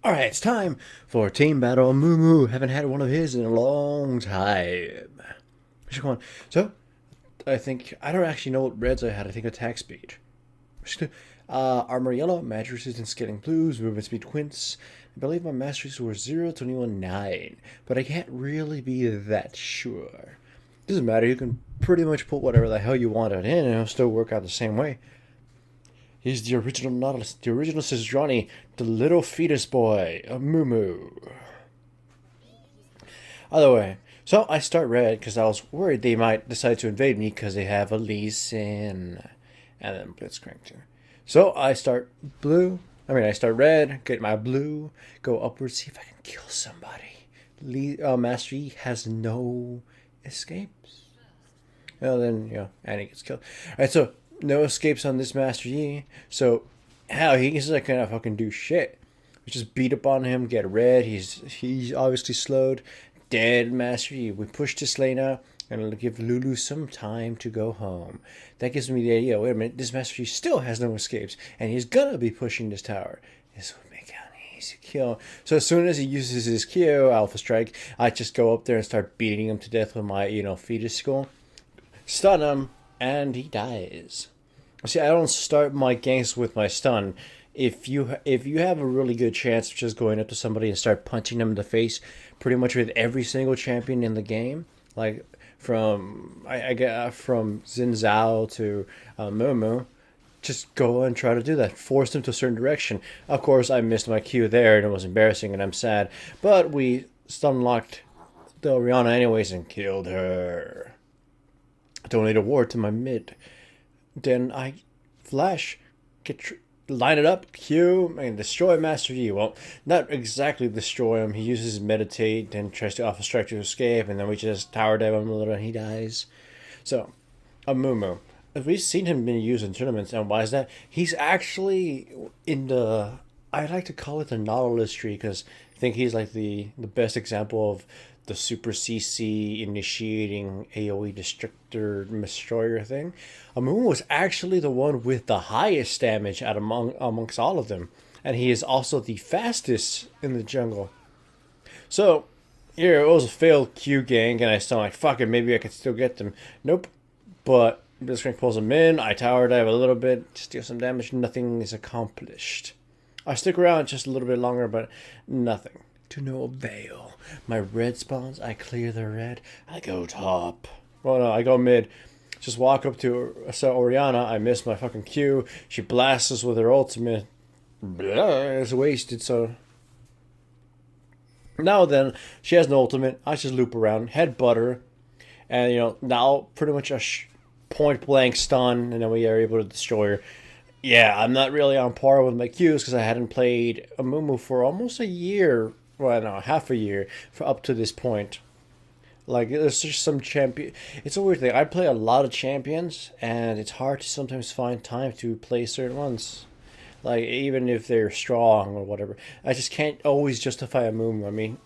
Alright, it's time for Team Battle Amumu. Haven't had one of his in a long time. So, I think, I don't actually know what reds I had. I think attack speed. Armor yellow, magic resistance scaling blues, movement speed quints. I believe my masteries were 0, 21, 9. But I can't really be that sure. Doesn't matter, you can pretty much put whatever the hell you want it in and it'll still work out the same way. He's the original Nautilus, the original Johnny, the little fetus boy, Amumu. Other way. So I start red because I was worried they might decide to invade me because they have a Lee Sin and then Blitzcrank too. So I start blue. I start red, get my blue, go upwards, see if I can kill somebody. Master Yi has no escapes. Well, then, Annie gets killed. Alright, so no escapes on this Master Yi. So, how he's not gonna fucking do shit. We just beat up on him, get red. He's obviously slowed. Dead Master Yi. We push this lane out and it'll give Lulu some time to go home. That gives me the idea. Wait a minute, this Master Yi still has no escapes, and he's gonna be pushing this tower. This would make an easy kill. So as soon as he uses his Q, Alpha Strike, I just go up there and start beating him to death with my, fetus skull. Stun him, and he dies. See, I don't start my ganks with my stun. If you have a really good chance of just going up to somebody and start punching them in the face, pretty much with every single champion in the game, like from I get from Xin Zhao to Momo, just go and try to do that. Force them to a certain direction. Of course, I missed my cue there, and it was embarrassing, and I'm sad. But we stun locked the Orianna anyways and killed her. Donate a ward to my mid. Then I flash, line it up, Q, and destroy Master Yi. Well, not exactly destroy him. He uses meditate, then tries to Alpha Strike to escape, and then we just tower dive him a little, and he dies. So, Amumu. We've seen him being used in tournaments, and why is that? He's actually in the, I like to call it the Nautilus tree, because I think he's like the best example of the Super CC initiating AoE destroyer thing. Amumu was actually the one with the highest damage amongst all of them, and he is also the fastest in the jungle. So here it was a failed Q gang, and I still like fuck it, maybe I could still get them. Nope, but Blitzcrank pulls them in. I tower dive a little bit, steal some damage. Nothing is accomplished. I stick around just a little bit longer, but nothing to no avail. My red spawns, I clear the red, I go top. Well, no, I go mid. Just walk up to Orianna, I miss my fucking Q. She blasts us with her ultimate. Blah, it's wasted, so. Now then, she has no ultimate. I just loop around, headbutt her, and now pretty much a point blank stun, and then we are able to destroy her. Yeah, I'm not really on par with my Qs because I hadn't played Amumu for almost a year. Well, no, half a year for up to this point. Like, there's just some champion. It's a weird thing. I play a lot of champions, and it's hard to sometimes find time to play certain ones. Like, even if they're strong or whatever. I just can't always justify Amumu.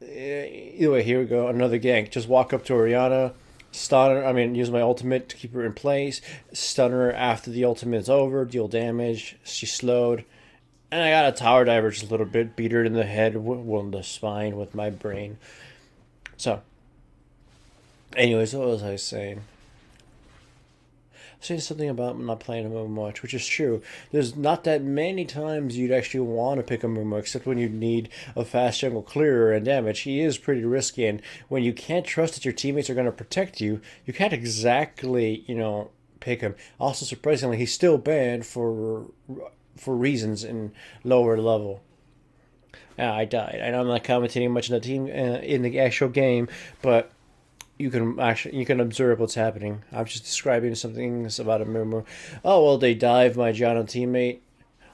Either way, here we go. Another gank. Just walk up to Orianna, stun her. Use my ultimate to keep her in place. Stun her after the ultimate's over. Deal damage. She's slowed. And I got a tower diver just a little bit. Beat her in the head, in the spine with my brain. So, anyways, what was I saying? Saying something about not playing Amumu much, which is true. There's not that many times you'd actually want to pick Amumu, except when you need a fast jungle clearer and damage. He is pretty risky, and when you can't trust that your teammates are going to protect you, you can't exactly, pick him. Also, surprisingly, he's still banned for reasons in lower level. I died. I know I'm not commentating much on the team in the actual game, but you can observe what's happening. I'm just describing some things about a Amumu. Oh well, they dive my Jono teammate.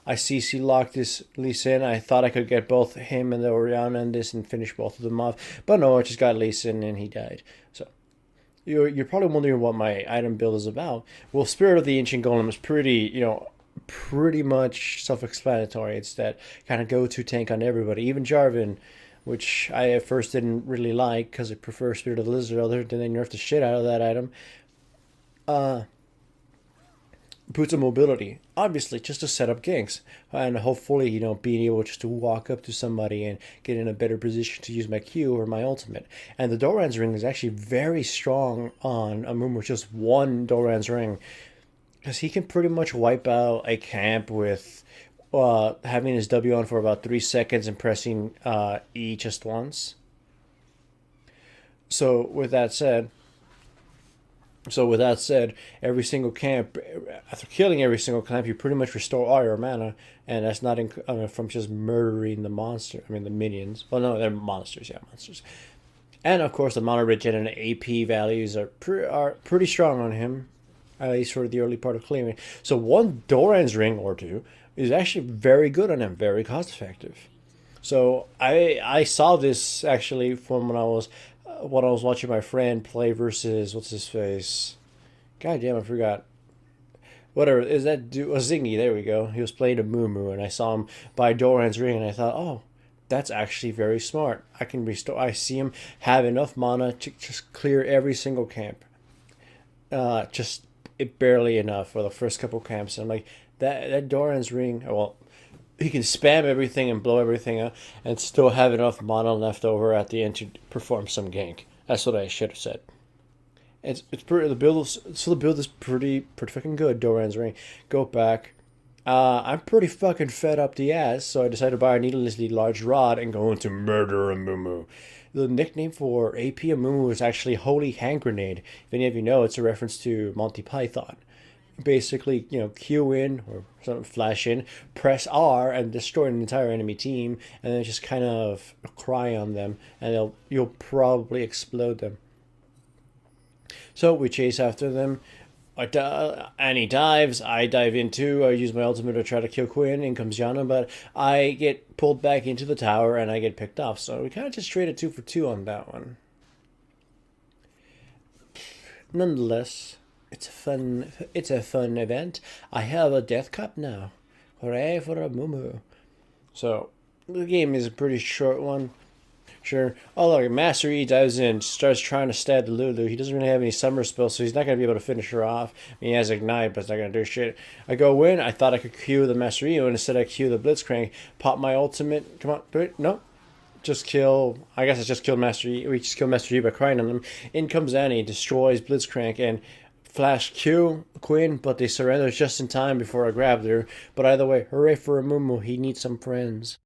I CC locked this Lee Sin. I thought I could get both him and the Orianna and this and finish both of them off, but no, I just got Lee Sin and he died. So you're probably wondering what my item build is about. Well, Spirit of the Ancient Golem is pretty much self-explanatory. It's that kind of go-to tank on everybody, even Jarvan, which I at first didn't really like because I prefer Spirit of the Lizard. Other than they nerfed the shit out of that item. boots of mobility, obviously just to set up ganks and hopefully being able just to walk up to somebody and get in a better position to use my Q or my ultimate. And the Doran's ring is actually very strong on Amumu, just one Doran's ring, because he can pretty much wipe out a camp with having his W on for about 3 seconds and pressing E just once. So with that said, every single camp, after killing every single camp, you pretty much restore all your mana, and that's not from just murdering the monster. I mean, the minions. Well, no, they're monsters. Yeah, monsters. And of course, the mana regen and AP values are pretty strong on him, at least for the early part of clearing. So one Doran's ring or two is actually very good on him, very cost effective. So I saw this actually from when I was watching my friend play versus what's his face. God damn, I forgot. Whatever is that dude? Zingy. There we go. He was playing a Mumu, and I saw him buy Doran's ring, and I thought, oh, that's actually very smart. I can restore. I see him have enough mana to just clear every single camp. Just it barely enough for the first couple camps. And I'm like, that Doran's ring. Well, he can spam everything and blow everything up and still have enough mana left over at the end to perform some gank. That's what I should have said. It's pretty the build is pretty fucking good. Doran's ring. Go back. I'm pretty fucking fed up the ass, so I decided to buy a needlessly large rod and go into murder Amumu. The nickname for AP Amumu is actually Holy Hand Grenade. If any of you know, it's a reference to Monty Python. Basically, Q in or something, flash in, press R, and destroy an entire enemy team, and then just kind of cry on them, and you'll probably explode them. So we chase after them. And he dives. I dive in too. I use my ultimate to try to kill Quinn. In comes Yana, but I get pulled back into the tower and I get picked off. So we kind of just traded 2 for 2 on that one. Nonetheless, it's a fun event. I have a death cup now. Hooray for Amumu. So the game is a pretty short one. Sure. Oh, look, Master E dives in, starts trying to stab the Lulu. He doesn't really have any summer spells, so he's not going to be able to finish her off. I mean, he has Ignite, but it's not going to do shit. I go in. I thought I could Q the Master E, and instead I Q the Blitzcrank. Pop my ultimate. Come on, do it. No. Just kill. I guess I just killed Master E. We just killed Master E by crying on him. In comes Annie, destroys Blitzcrank, and Flash Q Quinn, but they surrender just in time before I grabbed her. But either way, hooray for Amumu. He needs some friends.